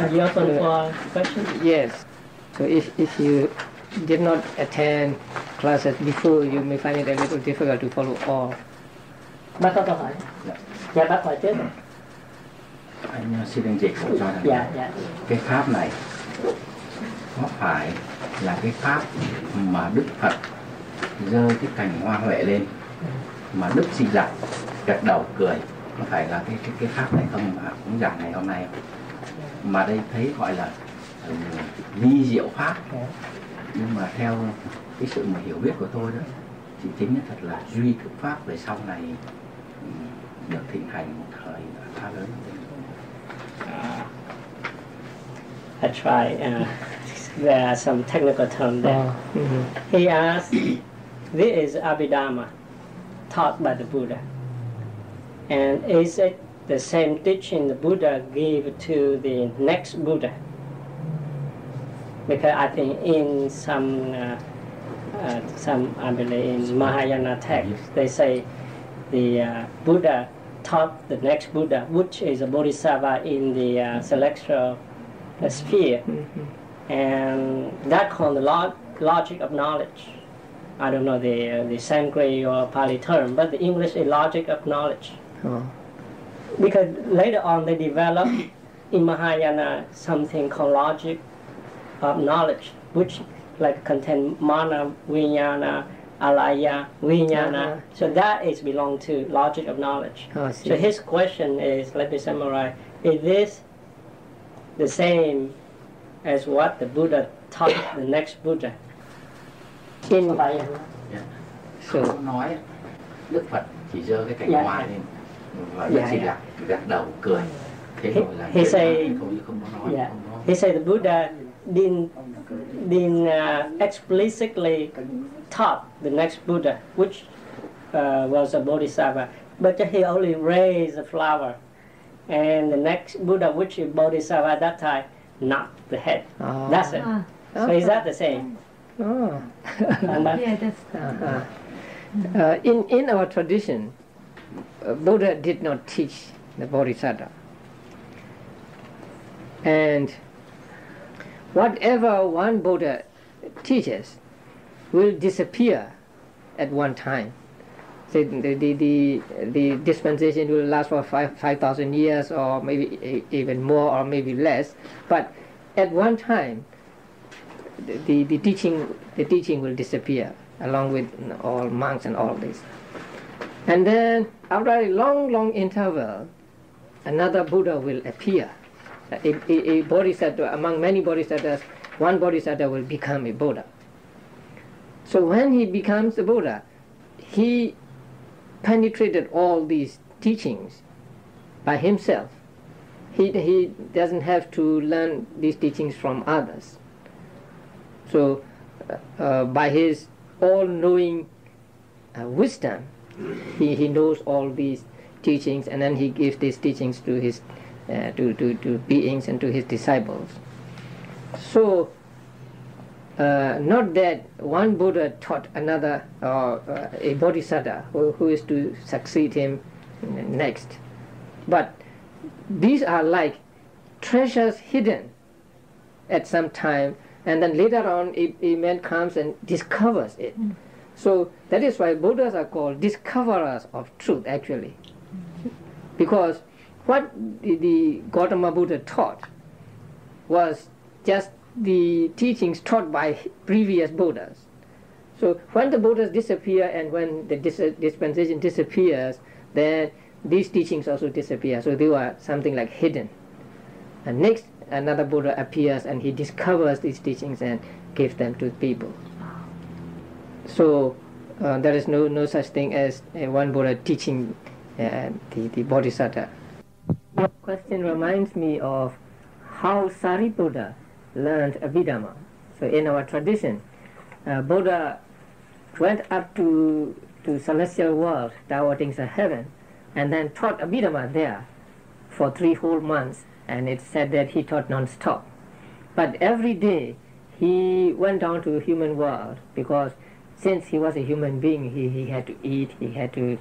Are you open for questions? Yes. So if you did not attend classes before, you may find it a little difficult to follow all. Bác có câu hỏi. Dạ bác hỏi trước. Anh xin anh dịch cho rằng cái pháp này có phải là cái pháp mà Đức Phật giơ cái cành hoa huệ lên mà Đức Di Lặc gật đầu cười, có phải là cái pháp này không mà cũng giảng ngày hôm nay không? Mà đây thấy gọi là vi diệu pháp, nhưng mà theo cái sự mà hiểu biết của tôi đó, chỉ chính là thật là duy thức pháp về sau này được thịnh hành một thời khá lớn. I try. There are some technical terms there. He asked, this is Abhidhamma taught by the Buddha. And is it the same teaching the Buddha gave to the next Buddha? Because I think in some I believe in Mahayana text, they say the Buddha taught the next Buddha, which is a bodhisattva in the celestial sphere. And that called the logic of knowledge. I don't know the Sanskrit or Pali term, but the English is logic of knowledge. Because later on they developed in Mahayana something called logic of knowledge, which like contain mana, vijnana, alaya, vijnana. So that is belong to logic of knowledge. So his question is, let me summarize, is this the same as what the Buddha taught the next Buddha? So nói Đức Phật chỉ giơ cái cành hoa lên và Đức Di Lặc gật đầu cười. Thế rồi là he say, không có nói. He said the Buddha didn't explicitly taught the next Buddha, which was a bodhisattva, but he only raised a flower, and the next Buddha, which is bodhisattva at that time, knocked the head. That's it. So is that the same? Yeah, that's in our tradition, Buddha did not teach the bodhisattva, and whatever one Buddha teaches will disappear at one time. So the dispensation will last for 5,000 years, or maybe even more, or maybe less. But at one time, the teaching will disappear along with all monks and all this. And then after a long interval, another Buddha will appear. A bodhisattva, among many bodhisattvas, one bodhisattva will become a Buddha. So when he becomes a Buddha, he penetrated all these teachings by himself. He doesn't have to learn these teachings from others. So by his all-knowing wisdom, he knows all these teachings, and then he gives these teachings to his to beings and to his disciples. So not that one Buddha taught another a bodhisattva who is to succeed him next, but these are like treasures hidden at some time, and then later on a man comes and discovers it. So that is why Buddhas are called discoverers of truth, actually, because what the Gautama Buddha taught was just the teachings taught by previous Buddhas. So when the Buddhas disappear and when the dispensation disappears, then these teachings also disappear. So they were something like hidden. And next, another Buddha appears and he discovers these teachings and gives them to people. So there is no such thing as one Buddha teaching the bodhisattva. Your question reminds me of how Sariputta learned Abhidhamma. So in our tradition, Buddha went up to celestial world, downward things of heaven, and then taught Abhidhamma there for 3 whole months, and it's said that he taught non-stop. But every day he went down to the human world, because since he was a human being, he had to eat, he had to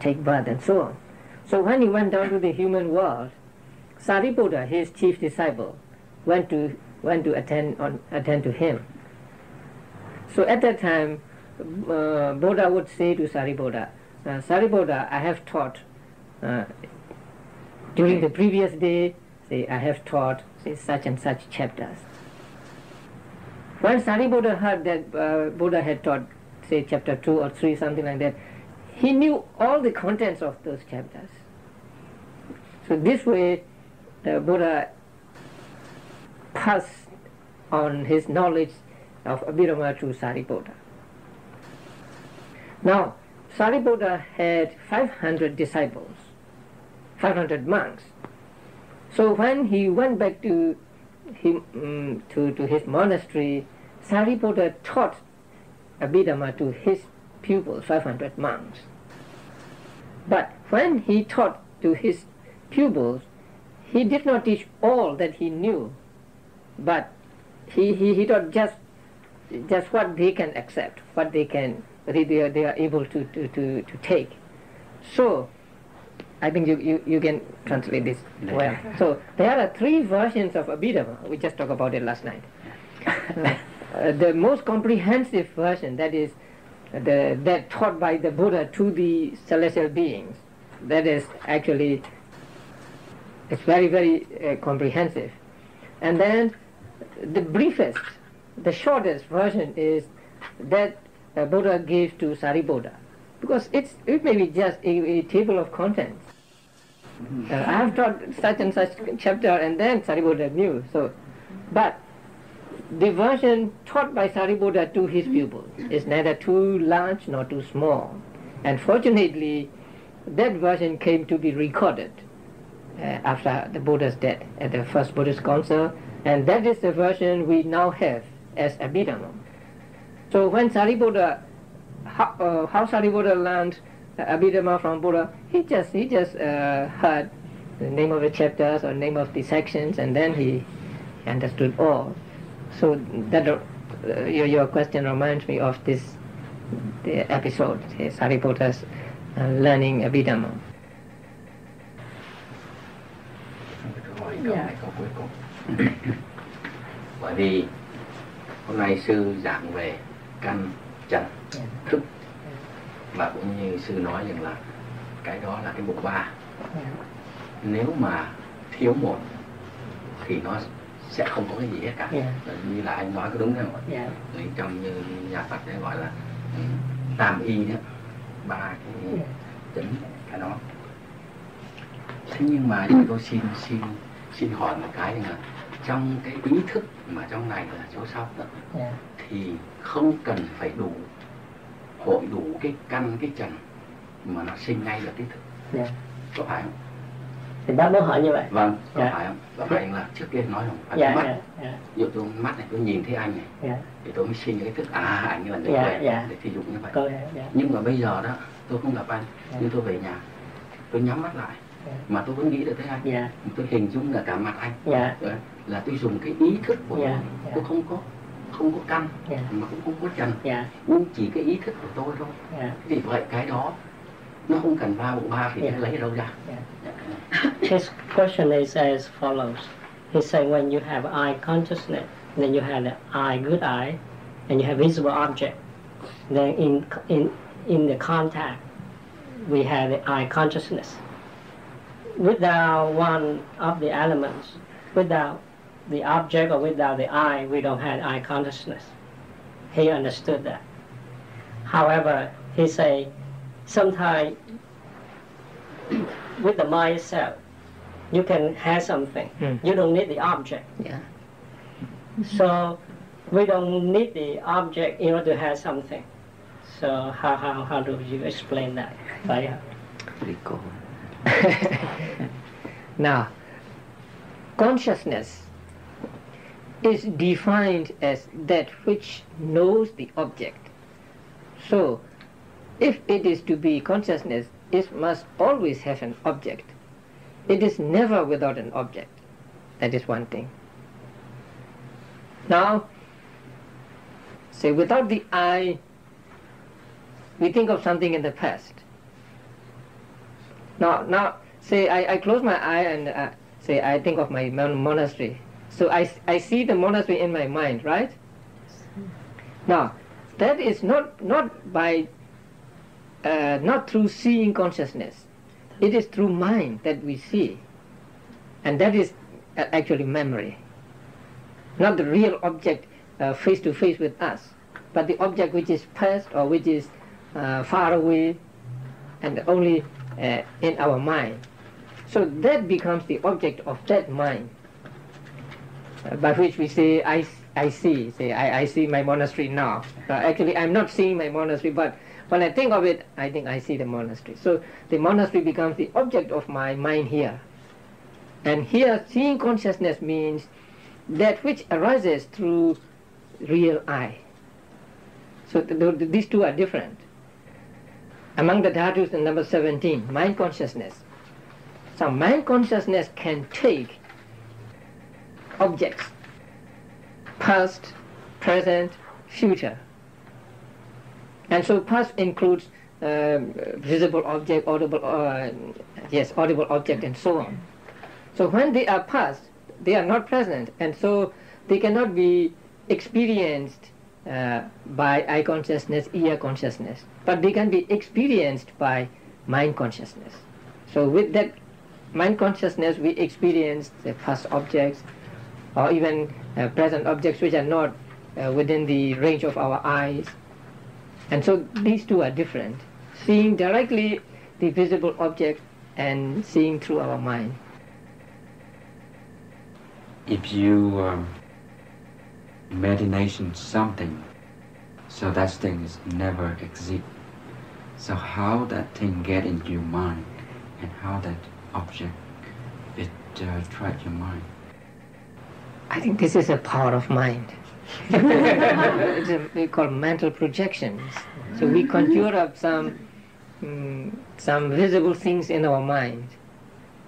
take bath and so on. So when he went down to the human world, Sariputta, his chief disciple, went to attend to him. So at that time, Buddha would say to Sariputta, Sariputta, I have taught during the previous day, say, I have taught, say, such and such chapters. When Sariputta heard that Buddha had taught, say, chapter 2 or 3, something like that, he knew all the contents of those chapters. So this way, the Buddha passed on his knowledge of Abhidhamma to Sariputta. Now, Sariputta had 500 disciples, 500 monks. So when he went back to his monastery, Sariputta taught Abhidhamma to his pupils, 500 monks. But when he taught to his pupils, he did not teach all that he knew, but he taught just what they can accept, what they are able to take. So I think you can translate this well. So there are 3 versions of Abhidhamma. We just talked about it last night. The most comprehensive version, that is that taught by the Buddha to the celestial beings, that is actually, it's very, very comprehensive. And then the briefest, the shortest version is that Buddha gave to Sariputta, because it may be just a table of contents. I have taught such and such chapter, and then Sariputta knew. So, but the version taught by Sariputta to his pupils is neither too large nor too small. And fortunately, that version came to be recorded after the Buddha's death at the first Buddhist council, and that is the version we now have as Abhidhamma. So when Sariputta, how Sariputta learned Abhidhamma from Buddha, he just heard the name of the chapters or name of the sections, and then he understood all. So that your question reminds me of the episode, Sariputta's learning Abhidhamma. Bởi vì hôm nay sư giảng về căn trần thức, và cũng như sư nói rằng là cái đó là cái mục 3. Nếu mà thiếu một thì nó sẽ không có cái gì hết cả. Như là anh nói có đúng không? Trong như nhà Phật đấy gọi là tam y đó, 3 cái chấn cái đó. Thế nhưng mà tôi xin hỏi một cái là trong cái ý thức mà trong này là chỗ sau đó, thì không cần phải hội đủ cái căn cái trần mà nó sinh ngay là cái thực. Có phải không? Thì bác muốn hỏi như vậy. Vâng, có phải không? Có phải là trước kia nói không? Phải cái mắt. Ví dụ tôi mắt này tôi nhìn thấy anh này, thì tôi mới sinh cái thức anh là người quen, để thí dụ như vậy. Nhưng mà bây giờ đó tôi không gặp anh, nhưng tôi về nhà tôi nhắm mắt lại, mà tôi vẫn nghĩ được tới anh, tôi hình dung là cả mặt anh, là tôi dùng cái ý thức của tôi, không có căn mà cũng không có trần, nhưng chỉ cái ý thức của tôi thôi. Vì vậy cái đó nó không cần 3 bộ 3 thì lấy ở đâu ra? His question is as follows. He said when you have eye consciousness, then you have the eye, good eye, and you have visible object. Then in the contact, we have the eye consciousness. Without one of the elements, without the object or without the eye, we don't have eye consciousness. He understood that. However, he say sometimes with the mind itself, you can have something. You don't need the object. So we don't need the object in order to have something. So how do you explain that? Pretty cool. Now, consciousness is defined as that which knows the object. So, if it is to be consciousness, it must always have an object. It is never without an object. That is one thing. Now, say without the eye, we think of something in the past. Now say I close my eye and say I think of my monastery. So I see the monastery in my mind, right? Now, that is not through seeing consciousness. It is through mind that we see. And that is actually memory. Not the real object face to face with us, but the object which is past or which is far away and only in our mind. So that becomes the object of that mind, by which we say, I see my monastery now. Actually, I'm not seeing my monastery, but when I think of it, I think I see the monastery. So the monastery becomes the object of my mind here. And here, seeing consciousness means that which arises through real I. So these two are different. Among the dhatus, in number 17, mind consciousness. So mind consciousness can take objects, past, present, future. And so past includes visible object, audible object, and so on. So when they are past, they are not present, and so they cannot be experienced by eye consciousness, ear consciousness, but they can be experienced by mind consciousness. So with that mind consciousness, we experience the past objects, or even present objects which are not within the range of our eyes. And so these two are different. Seeing directly the visible object and seeing through our mind. If you meditation something, so that thing is never exist. So how that thing get into your mind, and how that object it attract your mind? I think this is a power of mind. We call mental projections. So we conjure up some visible things in our mind,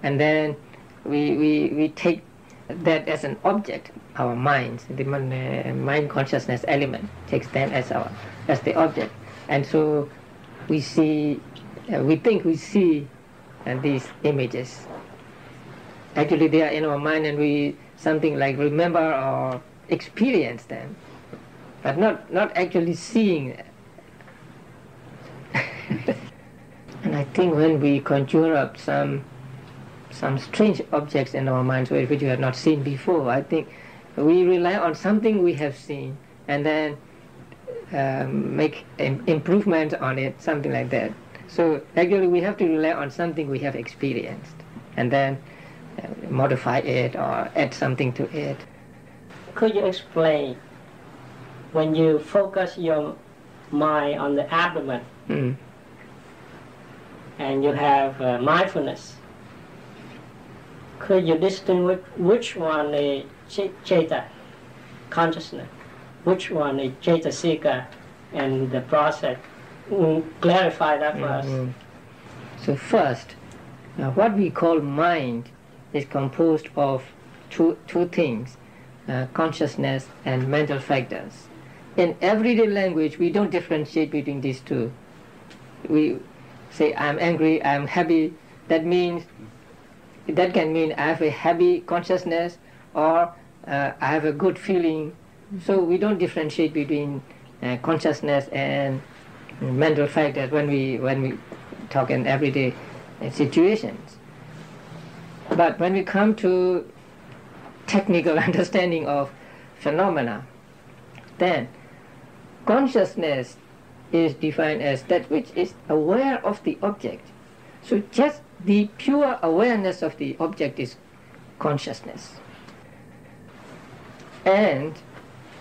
and then we take that as an object. Our minds, the mind consciousness element takes them as the object, and so we see, we think we see these images. Actually, they are in our mind, and we something like remember or experience them, but not actually seeing them. And I think when we conjure up some strange objects in our minds which we have not seen before, I think we rely on something we have seen and then make improvement on it, something like that. So actually we have to rely on something we have experienced and then modify it or add something to it. Could you explain, when you focus your mind on the abdomen and you have mindfulness, could you distinguish which one is Ceta, consciousness, which one is Cetasika, and the process? Clarify that for us. So first, what we call mind is composed of two things, consciousness and mental factors. In everyday language, we don't differentiate between these two. We say, I'm angry, I'm happy. That can mean I have a happy consciousness or I have a good feeling. So we don't differentiate between consciousness and mental factors when we talk in everyday situations. But when we come to technical understanding of phenomena, then consciousness is defined as that which is aware of the object. So just the pure awareness of the object is consciousness. And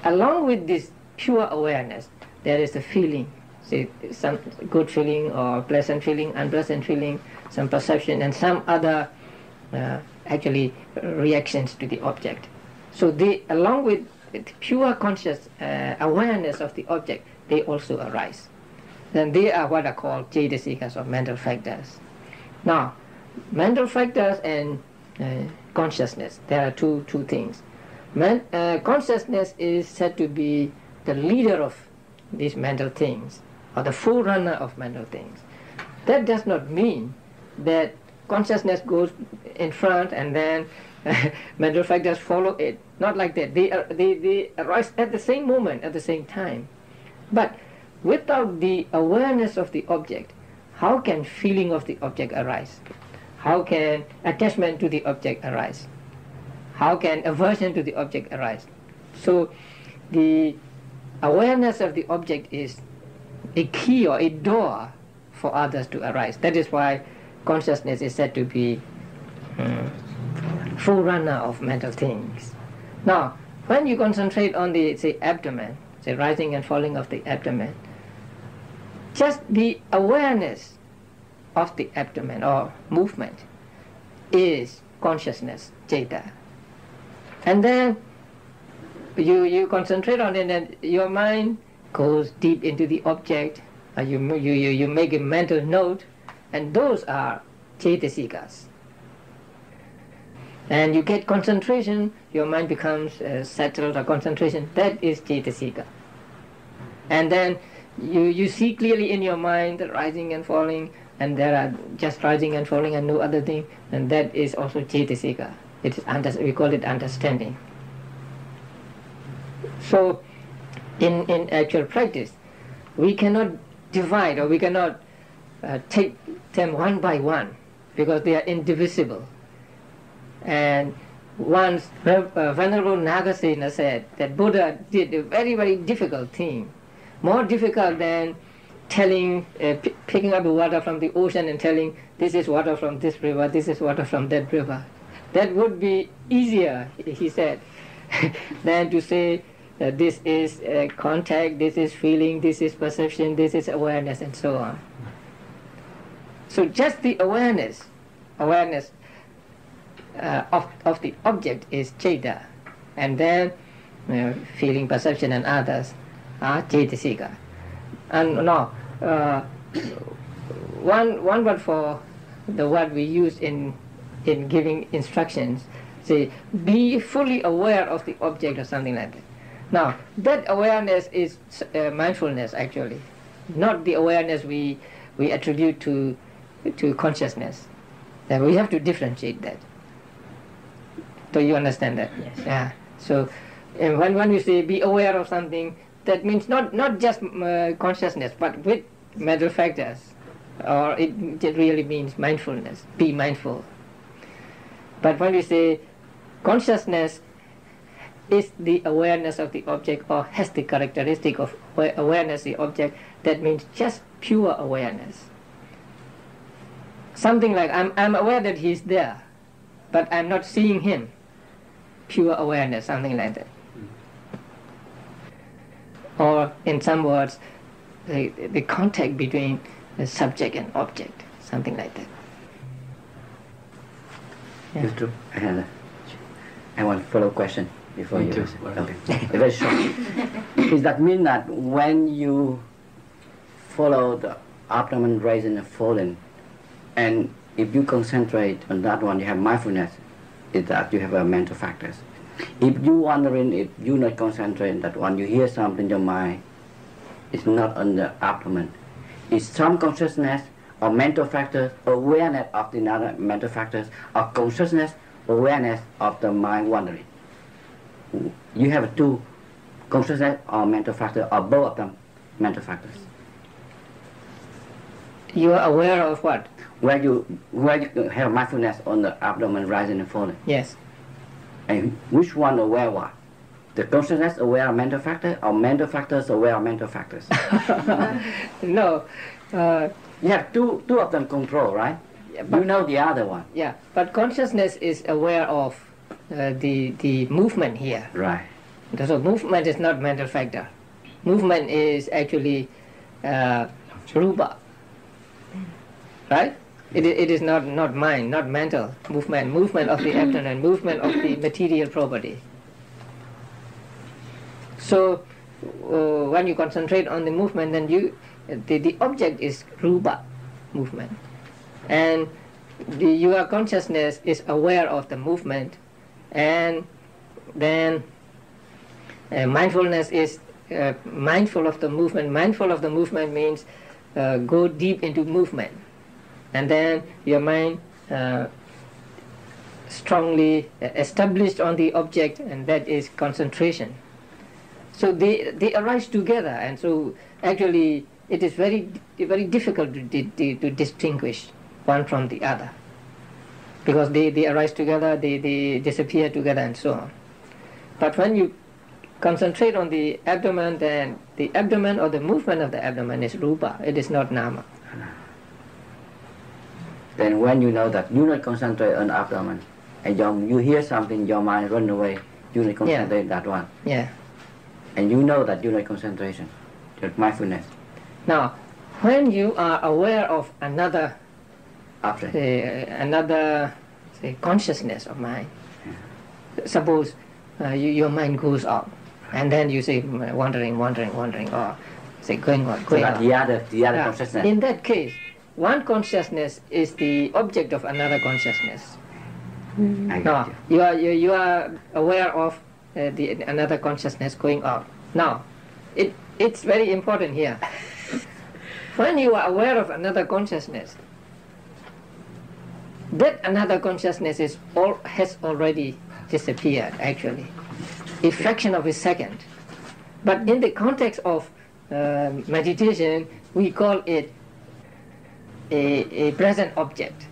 along with this pure awareness, there is a feeling, say some good feeling or pleasant feeling, unpleasant feeling, some perception, and some other actually reactions to the object. So they, along with pure conscious awareness of the object, they also arise. Then they are what are called cetasikas or mental factors. Now, mental factors and consciousness, there are two things. Consciousness is said to be the leader of these mental things, or the forerunner of mental things. That does not mean that consciousness goes in front and then mental factors follow it. Not like that. They arise at the same moment, at the same time. But without the awareness of the object, how can feeling of the object arise? How can attachment to the object arise? How can aversion to the object arise? So the awareness of the object is a key or a door for others to arise. That is why consciousness is said to be forerunner of mental things. Now, when you concentrate on the, say, abdomen, say, rising and falling of the abdomen, just the awareness of the abdomen or movement is consciousness, ceta. And then you concentrate on it, and your mind goes deep into the object. You make a mental note, and those are cetasikas. And you get concentration, your mind becomes settled, or concentration, that is cetasika. And then you see clearly in your mind the rising and falling, and there are just rising and falling and no other thing, and that is also cetasika. It is we call it understanding. So in actual practice, we cannot divide, or we cannot take them one by one, because they are indivisible. And once Venerable Nagasena said that Buddha did a very, very difficult thing, more difficult than telling, picking up the water from the ocean and telling, this is water from this river, this is water from that river. That would be easier, he said, than to say, this is contact, this is feeling, this is perception, this is awareness, and so on. So just the awareness of the object is ceta, and then feeling, perception, and others are cetasika. And now, one word for the word we use in giving instructions, say, be fully aware of the object or something like that. Now, that awareness is mindfulness, actually, not the awareness we attribute to consciousness. That we have to differentiate that. Do you understand that? Yes. Yeah. So when we say be aware of something, that means not just consciousness, but with mental factors, or it really means mindfulness. Be mindful. But when we say consciousness is the awareness of the object, or has the characteristic of awareness of the object, that means just pure awareness. Something like I'm aware that he's there, but I'm not seeing him. Pure awareness, something like that. Or in some words, the contact between the subject and object, something like that. Yeah. It's true. I want a follow-up question before you. Okay. Very short. Does that mean that when you follow the abdomen rising and falling, and if you concentrate on that one, you have mindfulness, is that you have a mental factors? If you wondering, if you not concentrating that one, you hear something in your mind, it's not on the abdomen. It's some consciousness or mental factors, awareness of the other mental factors, or consciousness, awareness of the mind wandering. You have two, consciousness or mental factor, or both of them mental factors. You are aware of what? Where you have mindfulness on the abdomen rising and falling. Yes. And which one aware what? The consciousness aware of mental factor, or mental factors aware of mental factors? No. You have two of them control, right? Yeah, you know the other one. Yeah, but consciousness is aware of the movement here. Right. So movement is not mental factor. Movement is actually rupa. Right? It is not mind, not mental movement. Movement of the abdomen, movement of the material property. So when you concentrate on the movement, then the object is rupa, movement, and your consciousness is aware of the movement, and then mindfulness is mindful of the movement. Mindful of the movement means go deep into movement, and then your mind strongly established on the object, and that is concentration. So they arise together, and so actually it is very difficult to distinguish one from the other, because they arise together, they disappear together, and so on. But when you concentrate on the abdomen, then the abdomen or the movement of the abdomen is rupa, it is not nama. Then when you know that you not concentrate on abdomen, and you hear something, your mind run away, you not concentrate that one. Yeah. And you know that you not concentration, just mindfulness. Now, when you are aware of another consciousness of mind, suppose your mind goes up, and then you say wandering, or say going on. The other consciousness. In that case, one consciousness is the object of another consciousness. Now, you are aware of another consciousness going out. Now, it's very important here. When you are aware of another consciousness, that another consciousness has already disappeared, actually, a fraction of a second. But in the context of meditation, we call it a present object.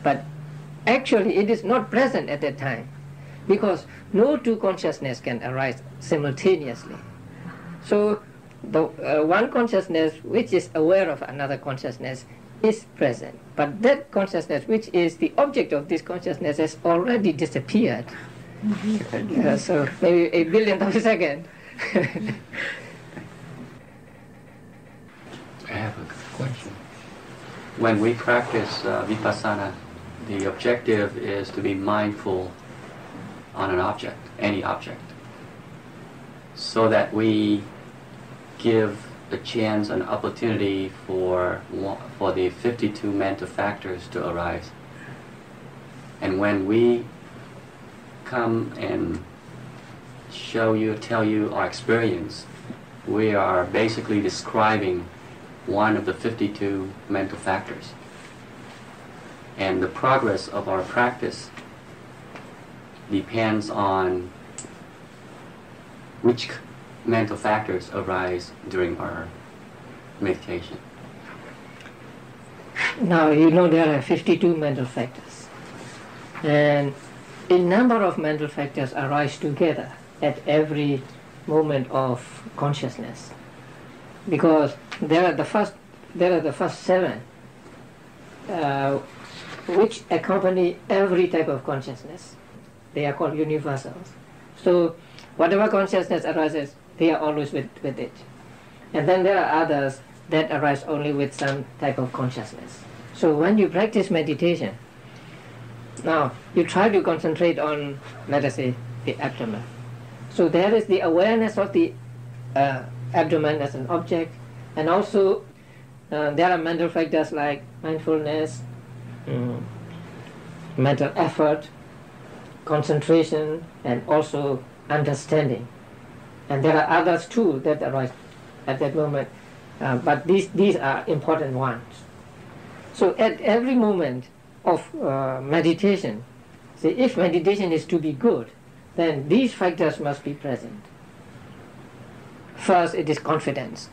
But actually, it is not present at that time, because no two consciousness can arise simultaneously. So the one consciousness which is aware of another consciousness is present, but that consciousness which is the object of this consciousness has already disappeared. So maybe a billionth of a second. I have a question. When we practice Vipassana, the objective is to be mindful on an object, any object, so that we give a chance, an opportunity for the 52 mental factors to arise. And when we come and tell you our experience, we are basically describing one of the 52 mental factors. And the progress of our practice depends on which mental factors arise during our meditation. Now, you know there are 52 mental factors, and a number of mental factors arise together at every moment of consciousness, because there are the first 7 which accompany every type of consciousness. They are called universals. So whatever consciousness arises, they are always with it. And then there are others that arise only with some type of consciousness. So when you practice meditation, now you try to concentrate on, let us say, the abdomen. So there is the awareness of the abdomen as an object, and also there are mental factors like mindfulness, mental effort, concentration, and also understanding. And there are others too that arise at that moment, but these are important ones. So at every moment of meditation, say if meditation is to be good, then these factors must be present. First, it is confidence,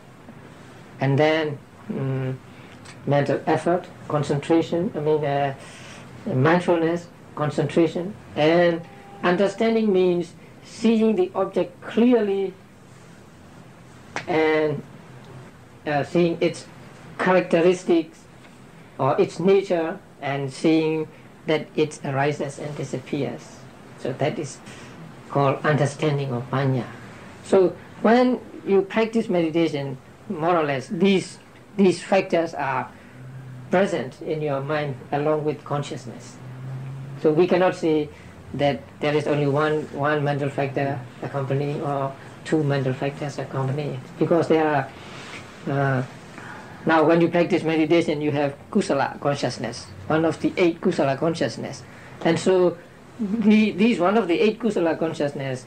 and then mental effort, concentration, mindfulness, concentration, and understanding means seeing the object clearly and seeing its characteristics or its nature, and seeing that it arises and disappears. So that is called understanding of panya. So when you practice meditation, more or less these factors are present in your mind along with consciousness. So we cannot say that there is only one mental factor accompanying or 2 mental factors accompanying, because there are now when you practice meditation, you have kusala consciousness, one of the 8 kusala consciousness, and so these one of the 8 kusala consciousness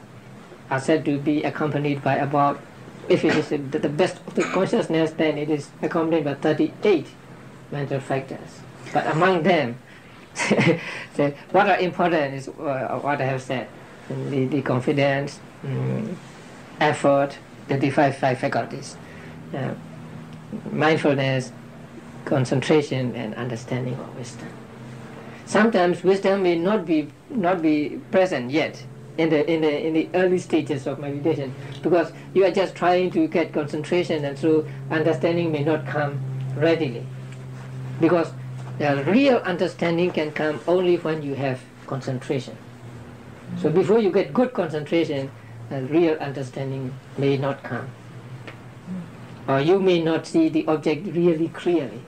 are said to be accompanied by about, if it is the best of the consciousness, then it is accompanied by 38 mental factors. But among them, So what are important is what I have said: the confidence, effort, the five faculties, mindfulness, concentration, and understanding of wisdom. Sometimes wisdom may not be present yet in the early stages of meditation, because you are just trying to get concentration, and so understanding may not come readily. Because the real understanding can come only when you have concentration. So before you get good concentration, real understanding may not come, or you may not see the object really clearly.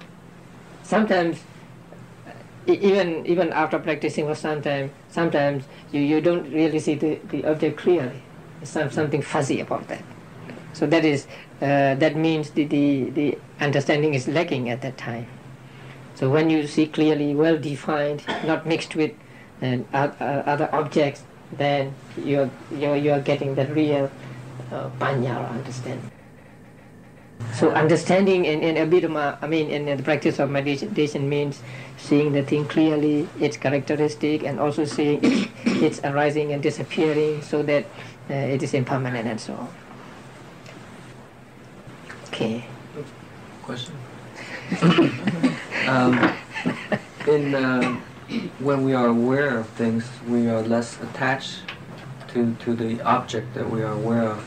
Sometimes, even after practicing for some time, sometimes you don't really see the object clearly. There's something fuzzy about that. So that means the understanding is lacking at that time. So when you see clearly, well defined, not mixed with other objects, then you are getting the real panya, or understanding. So understanding in Abhidhamma, in the practice of meditation, means seeing the thing clearly, its characteristic, and also seeing its arising and disappearing, so that it is impermanent and so on. Okay. Question. When we are aware of things, we are less attached to the object that we are aware of.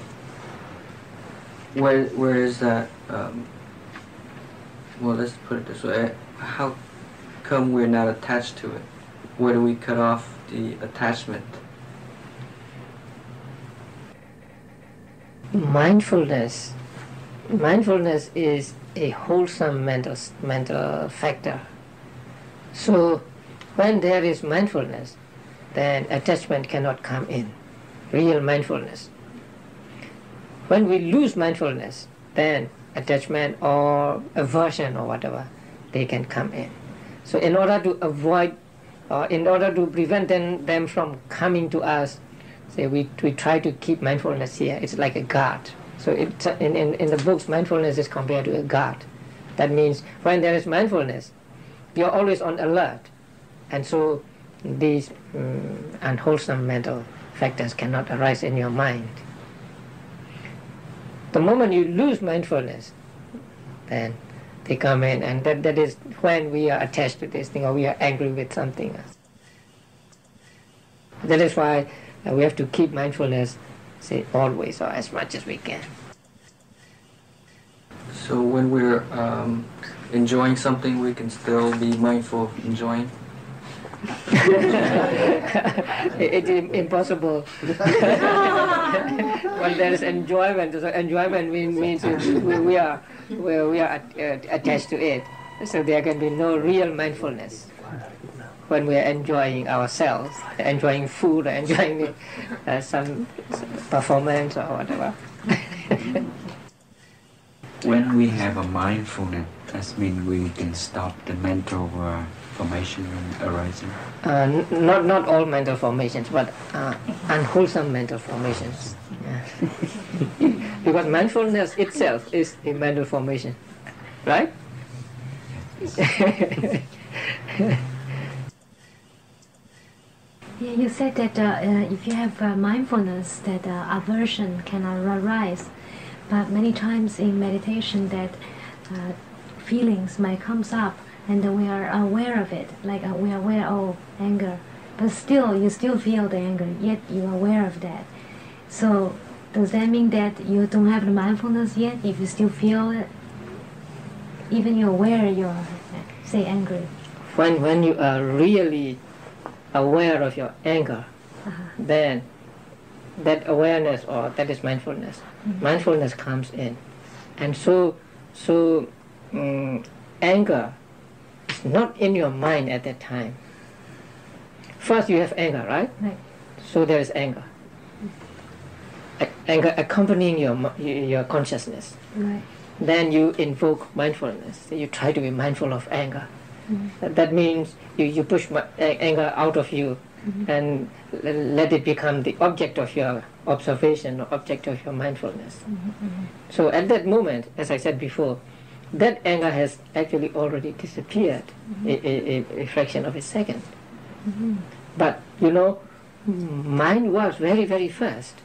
Where is that? Well, let's put it this way: how come we're not attached to it? Where do we cut off the attachment? Mindfulness is a wholesome mental factor. So when there is mindfulness, then attachment cannot come in. Real mindfulness. When we lose mindfulness, then attachment or aversion or whatever, they can come in. So in order to avoid, or in order to prevent them from coming to us, say we try to keep mindfulness here. It's like a guard. So it's, in the books, mindfulness is compared to a guard. That means when there is mindfulness, you're always on alert. And so these unwholesome mental factors cannot arise in your mind. The moment you lose mindfulness, then they come in, and that is when we are attached to this thing, or we are angry with something else. That is why we have to keep mindfulness, say, always, or as much as we can. So when we're enjoying something, we can still be mindful of enjoying? It is impossible. When there is enjoyment, so enjoyment means we are attached to it. So there can be no real mindfulness when we are enjoying ourselves, enjoying food, enjoying some performance or whatever. When we have a mindfulness, that means we can stop the mental formation arising? Not all mental formations, but unwholesome mental formations. Yeah. Because mindfulness itself is a mental formation, right? Yeah, you said that if you have mindfulness, that aversion cannot arise. But many times in meditation, that feelings might come up, and then we are aware of it, like we are aware of anger, but still you still feel the anger, yet you are aware of that. So does that mean that you don't have the mindfulness yet if you still feel it, even you're aware you're, say, angry? When you are really aware of your anger, then that awareness, or that is mindfulness. Mm-hmm. Mindfulness comes in, and so anger is not in your mind at that time. First you have anger, right? Right. So there is anger. Anger accompanying your consciousness. Right. Then you invoke mindfulness. You try to be mindful of anger. Mm-hmm. That means you push anger out of you, mm-hmm. and let it become the object of your observation or object of your mindfulness. Mm-hmm. So at that moment, as I said before, that anger has actually already disappeared a fraction of a second. But mind works very, very fast.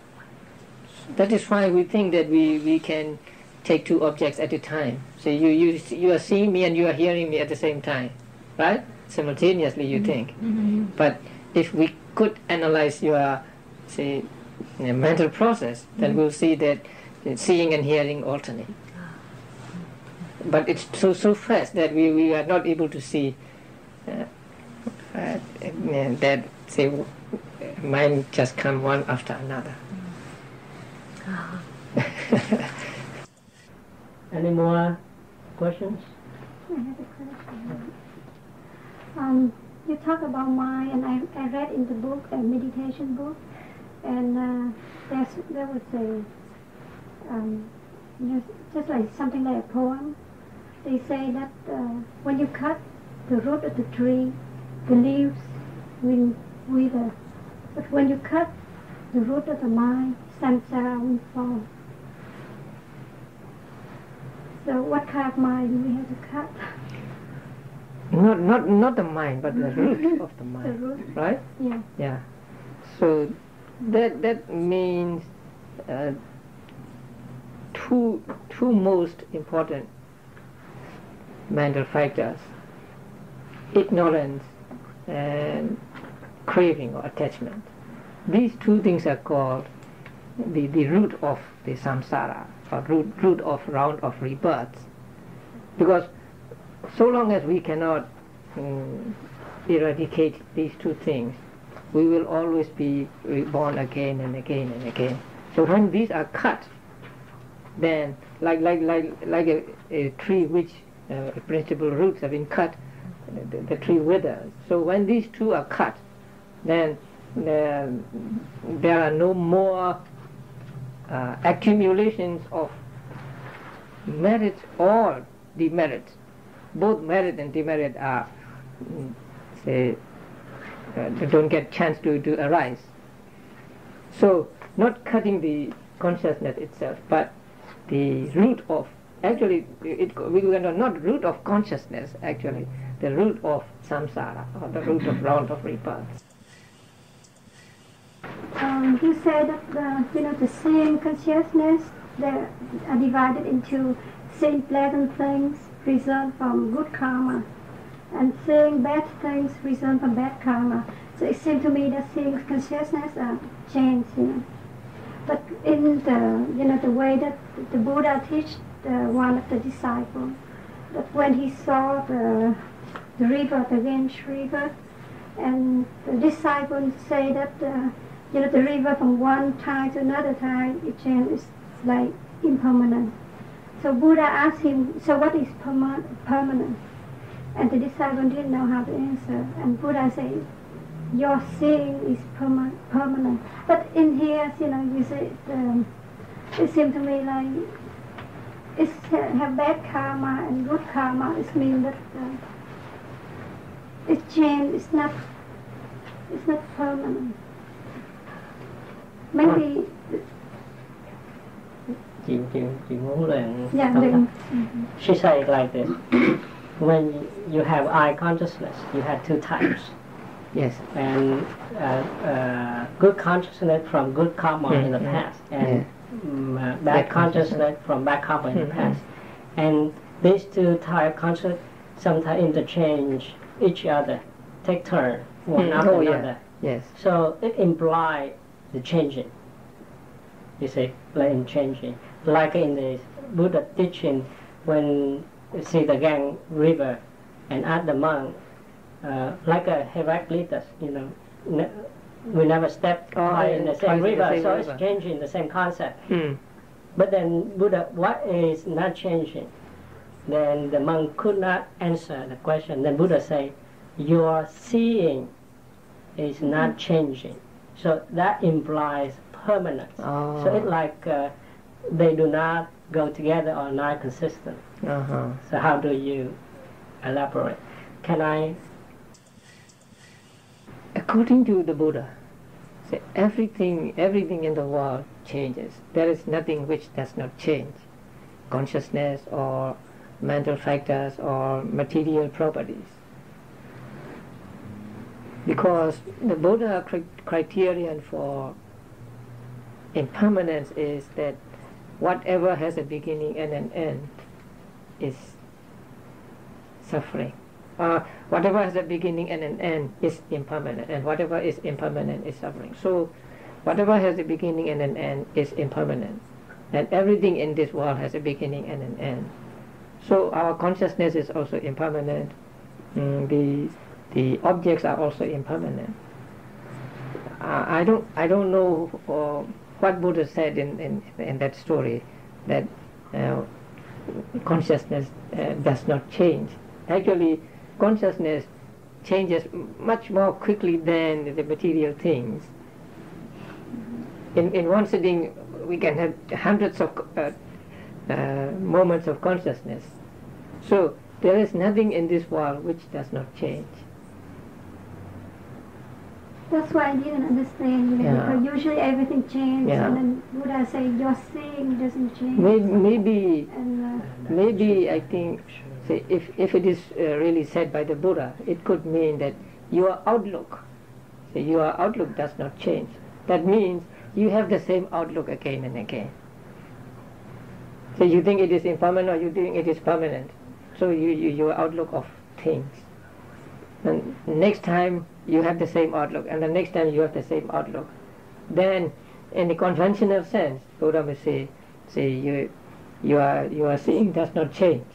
That is why we think that we can take two objects at a time. So you are seeing me and you are hearing me at the same time, right? Simultaneously you think. But if we could analyze your, say, mental process, then we'll see that seeing and hearing alternate. But it's so fast that we are not able to see that, say, mind just come one after another. Any more questions? I have a question. You talk about mind, and I read in the book, a meditation book, and there was just like something like a poem. They say that when you cut the root of the tree, the leaves will wither. But when you cut the root of the mind, samsara will fall. So what kind of mind do we have to cut? Not the mind, but the root of the mind. The root? Right? Yeah. Yeah. So that means two most important mental factors: ignorance and craving or attachment. These two things are called the root of the samsara, or root of round of rebirths. Because so long as we cannot eradicate these two things, we will always be reborn again and again and again. So when these are cut, then like a tree which principal roots have been cut, the tree withers. So when these two are cut, then there are no more accumulations of merit or demerit. Both merit and demerit are, they don't get chance to arise. So not cutting the consciousness itself, but the root of, actually, we not root of consciousness, actually, the root of samsara, or the root of round of rebirth. You said that the same consciousness that are divided into seeing pleasant things result from good karma, and seeing bad things result from bad karma. So it seems to me that seeing consciousness are changed. But in the way that the Buddha teach one of the disciples, that when he saw the river, the Ganges river, and the disciples say that the river from one time to another time it changes, like impermanent. So Buddha asked him, so what is permanent? And the disciple didn't know how to answer. And Buddha said, your seeing is permanent. But in here, you say, it seems to me like it have bad karma and good karma. It means that it's change. It's not permanent. Maybe. Chị muốn luyện. Yeah, She said it like this: when you have eye consciousness, you have two types. Yes. And good consciousness from good karma in the past, and bad consciousness from bad karma in the past. And these two types consciousness sometimes interchange each other, take turn one after another. Yeah. Yes. So it implies the changing. You see, like in changing. Like in the Buddha teaching, when you see the Ganges river and ask the monk, like a Heraclitus, we never stepped in the same river, so it's changing the same concept. But then Buddha, what is not changing? Then the monk could not answer the question. Then Buddha said, your seeing is not changing. So that implies permanence. So it's like they do not go together or not consistent. So how do you elaborate? Can I? According to the Buddha, everything in the world changes. There is nothing which does not change. Consciousness or mental factors or material properties. Because the Buddha criterion for impermanence is that whatever has a beginning and an end is suffering. Whatever has a beginning and an end is impermanent, and whatever is impermanent is suffering. So whatever has a beginning and an end is impermanent, and everything in this world has a beginning and an end. So our consciousness is also impermanent. The objects are also impermanent. I don't know what Buddha said in that story, that consciousness does not change. Actually, consciousness changes much more quickly than the material things. In one sitting, we can have hundreds of moments of consciousness. So there is nothing in this world which does not change. That's why I didn't understand, because usually everything changes, and then Buddha said your seeing doesn't change. Maybe I think, say, if it is really said by the Buddha, it could mean that your outlook does not change. That means you have the same outlook again and again. So you think it is impermanent or you think it is permanent. So your outlook of things. And next time you have the same outlook, and the next time you have the same outlook. Then, in the conventional sense, Buddha will say your seeing does not change.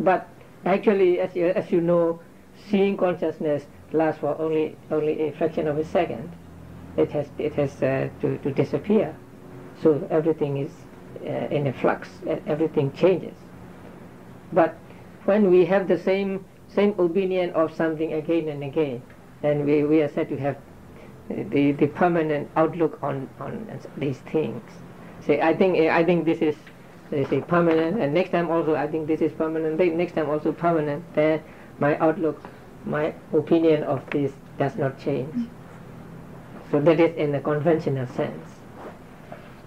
But actually, as you know, seeing consciousness lasts for only a fraction of a second. It has to disappear. So everything is in a flux. Everything changes. But when we have the same opinion of something again and again, then we are said to have the permanent outlook on these things. Say, I think this is permanent, and next time also I think this is permanent. Next time also permanent. Then my outlook, my opinion of this does not change. So that is in the conventional sense.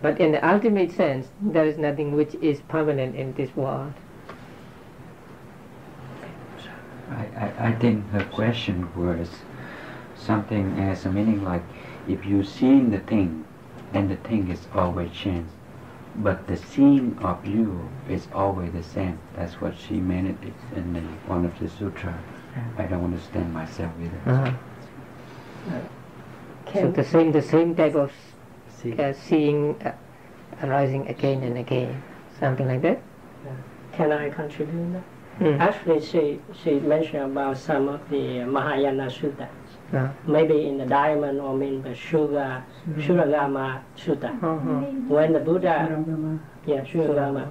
But in the ultimate sense, there is nothing which is permanent in this world. I think her question was something as a meaning like, if you see the thing, then the thing is always changed, but the seeing of you is always the same. That's what she meant it in one of the sutra. I don't understand myself either. So the same type of seeing arising again and again, something like that. Can I contribute that? Actually, she mentioned about some of the Mahayana Sutta. Maybe in the Diamond or in the Shuragama Sutta. When the Buddha, Shuragama,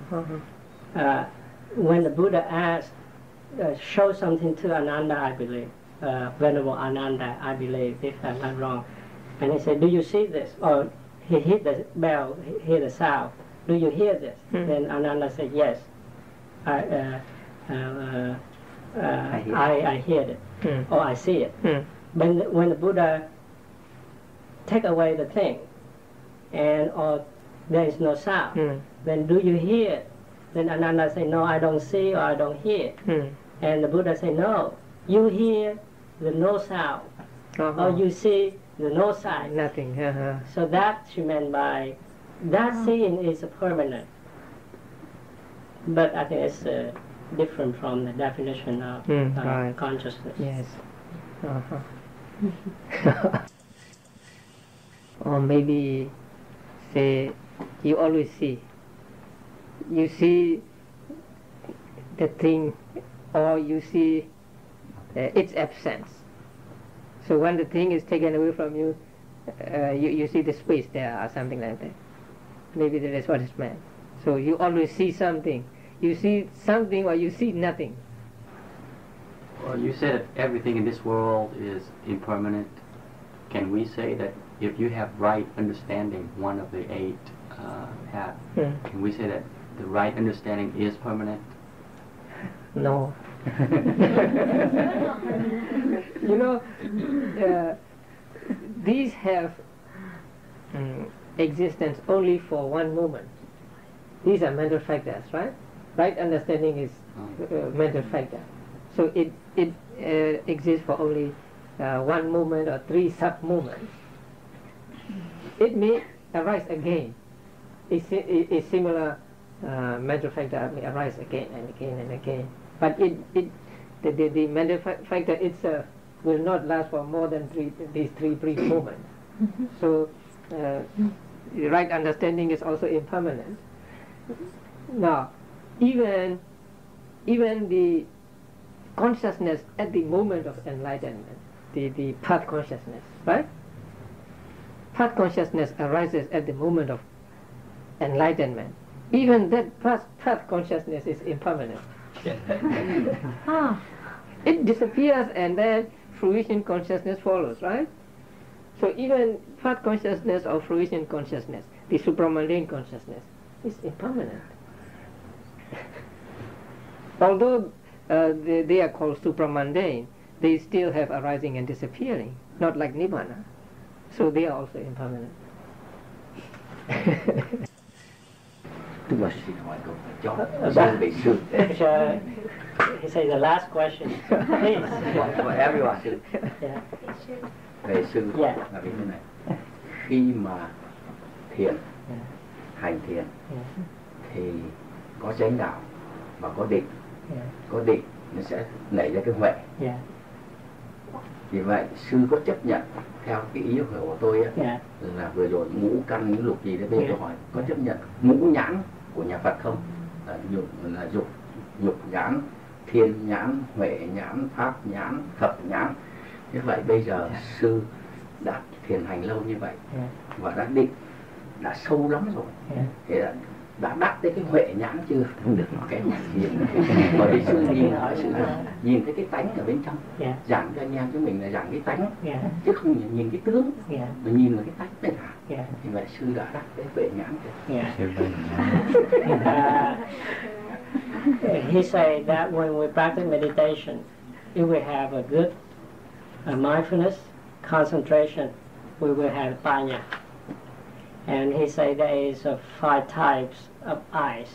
when the Buddha asked, showed something to Ananda, I believe, Venerable Ananda, I believe, if I'm not wrong, and he said, "Do you see this?" Or he hit the bell, hear the sound. "Do you hear this?" Then Ananda said, "Yes, I hear it, or I see it." When the Buddha take away the thing, and or there is no sound, then do you hear it? Then Ananda say, "No, I don't see or I don't hear." And the Buddha say, "No, you hear the no sound, or you see the no sight." Nothing. So that she meant by that seeing is permanent. But I think it's different from the definition of consciousness. Yes. Or maybe say you always see. You see the thing, or you see its absence. So when the thing is taken away from you, you see the space there or something like that. Maybe that is what is meant. So you always see something. You see something or you see nothing. Well, you said everything in this world is impermanent. Can we say that if you have right understanding, one of the 8 have, can we say that the right understanding is permanent? No. You know, these have existence only for one moment. These are mental factors, right? right understanding is mental factor. So it exists for only one moment or three sub-moments. It may arise again. A similar mental factor may arise again and again and again. But the mental factor itself will not last for more than these three brief moments. So the right understanding is also impermanent. Now, even the consciousness at the moment of enlightenment, the path consciousness, right? Path consciousness arises at the moment of enlightenment. Even that path consciousness is impermanent. It disappears and then fruition consciousness follows, right? So even path consciousness or fruition consciousness, the supramundane consciousness, is impermanent. Although they are called supramundane, they still have arising and disappearing, not like Nibbana. So they are also impermanent. Too much He says the last question. Please. For everyone. Yeah. Về sư là vì thế này. Khi mà thiền, hành thiền thì có chánh đạo và có định. Có định nó sẽ nảy ra cái huệ. Vì vậy sư có chấp nhận theo cái ý hiểu của tôi ấy, là vừa rồi ngũ căn ngũ lục gì đấy, bây giờ tôi hỏi có chấp nhận ngũ nhãn của nhà Phật không? Là dục nhãn, thiên nhãn, huệ nhãn, pháp nhãn, thập nhãn. Như vậy bây giờ sư đã thiền hành lâu như vậy và đã định, đã sâu lắm rồi, thì đã đắc tới cái huệ nhãn chưa? Không được cái nhìn. Bởi vì sư nhìn thấy cái tánh ở bên trong, giảng cho anh em chúng mình là giảng cái tánh, chứ không nhìn cái tướng, mà nhìn vào cái tánh bên hả. Thì vậy sư đã đắc tới huệ nhãn chưa? He said that when we practice meditation, if we have a good mindfulness, concentration, we will have panya. And he said there is 5 types of eyes.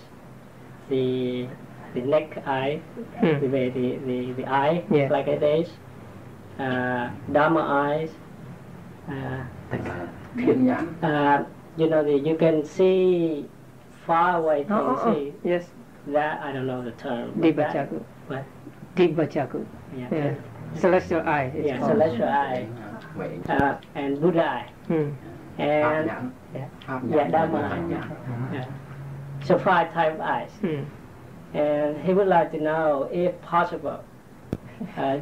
The neck eye, the eye, like it is. Dhamma eyes. You know, you can see far away things. Yes. That I don't know the term. Divachaku. What? Divachaku. Yeah. Celestial eye. Celestial eye. And Buddha eye. And Dhamma eye. So 5 type of eyes. And he would like to know, if possible,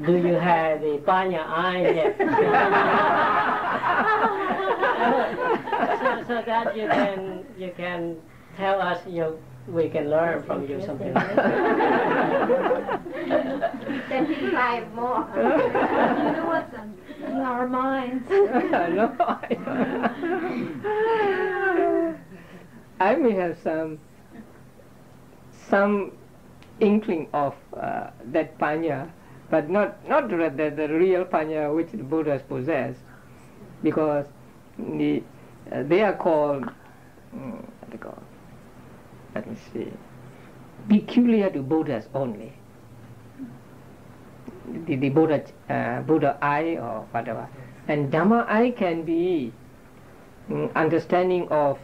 do you have the panya eye yet? so that you can tell us, we can learn from you something. Then we try more. You know what's in our minds. I may have some inkling of that panya, but not the real panya which the Buddhas possess, because they are called, let me see, peculiar to Buddhas only. The Buddha eye or whatever. And Dhamma eye can be understanding of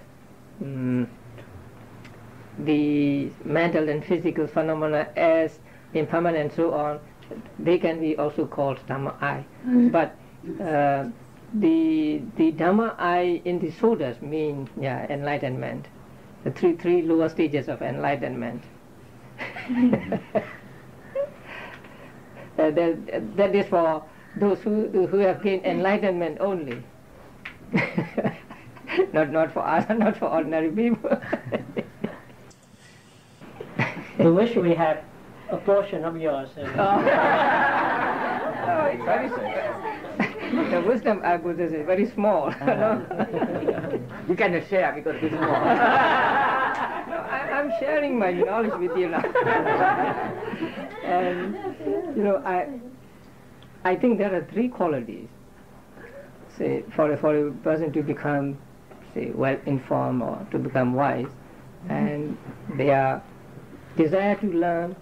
the mental and physical phenomena as impermanent and so on. They can be also called Dhamma eye. But the Dhamma eye in the Sutras mean enlightenment. The three lower stages of enlightenment. That is for those who have gained enlightenment only. not for us, not for ordinary people. We wish we had a portion of yours. It's very the wisdom I possess is very small. You cannot share because it's small. I'm sharing my knowledge with you now. And I think there are 3 qualities. Say for a person to become, say, well informed or to become wise, and they are desire to learn,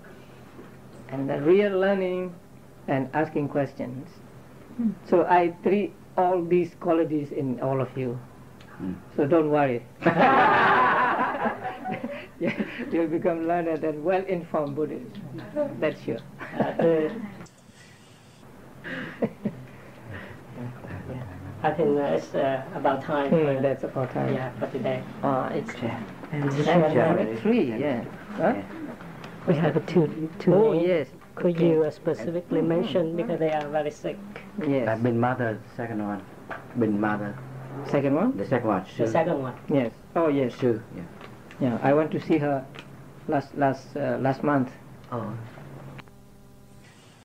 and the real learning, and asking questions. So I treat all these qualities in all of you. So don't worry. You'll become learned and well-informed Buddhist. That's sure. I think it's about time. That's about time. Yeah, for today. It's 7:03. Yeah. Huh? We have two Oh names. yes. Could you specifically mention because they are very sick? Yes. Bin mother, second one. Bin mother. Second one? The second one. The second one. Yes. Oh yes. Sư. Yeah. Yeah. I went to see her last month. Oh.